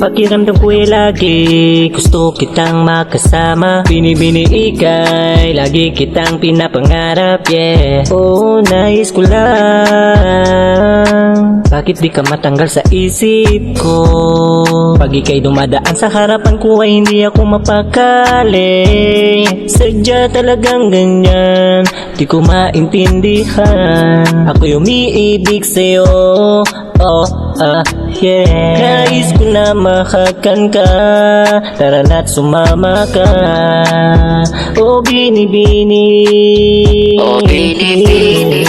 Pakiramdam ko'y lagi gusto kitang makasama. Binibini ika'y lagi kitang pinapangarap, yeah. Oo, nais ko lang, bakit di ka matanggal sa isip ko? Pag ika'y dumadaan sa harapan ko ay hindi ako mapakali. Sadya talagang ganyan, di ko maintindihan. Ako'y umiibig sa'yo, oh, yeah. Nais ko na mahakan ka, tara na't sumama ka. Oh binibini, oh binibini,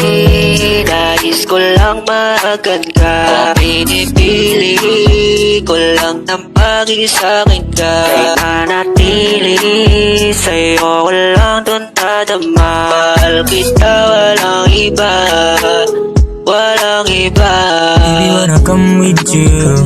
nais ko lang mahakan ka. Oh binibili ko lang na maging sa'kin ka. Kaya nanatili sa'yo ko lang dun tadama. Mahal kita, walang iba, walang iba. Baby, wanna come with you.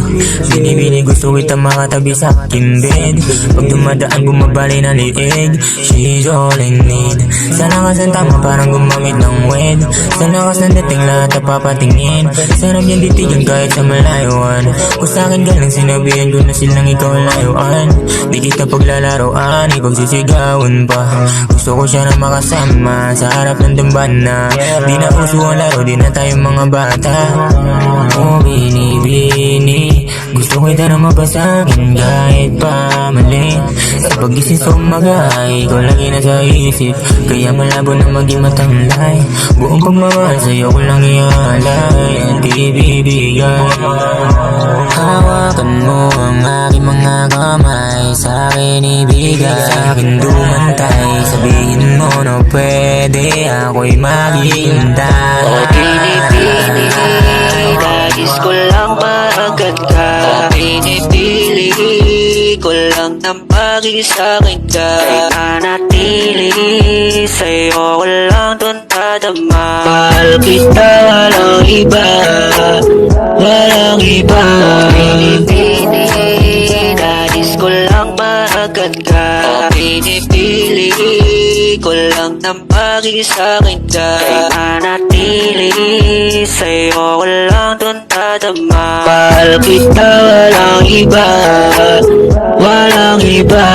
Binibini gusto kita makatabi sa aking bed. Pag dumadaan bumabali na liig, she's all I need. Sa lakas ng tama parang gumamit ng wed. Sa lakas ng dating lahat na papatingin. Sarap niyang titigan kahit sa malayuan. Kung sa'kin galing sinabihan ko na silang ikaw layuan. Di kita paglalaroan, ikaw sisigawan pa. Gusto ko siya na makasama sa harap ng dambana. Di na uso ang laro, di na tayo mga bata. Oh binibini, gusto kita na mapasa'kin kahit pa mali. Sa pagising sa umaga, ikaw lagi na sa isip. Kaya malabo na maging matamlay. Buong pagmamahal sa'yo ko lang iaalay at ibibigay. Hawakan mo ang aking mga kamay, sa'kin ibigay. Sa'kin dumantay, sabihin mo na pwede ako'y maghihintay. Oh binibini, nais ko lang mahagan ka. Oh binibili ko lang na maging sa'kin ka. Kaya nanatili sa'yo ko lang dun tadama. Mahal kita, walang iba, walang iba. Oh binibini, nais ko lang mahagan ka. Oh binibili ko lang na maging sa'kin ka. Kaya nanatili sa'yo ko lang dun tadama. Mahal kita, walang iba, walang iba.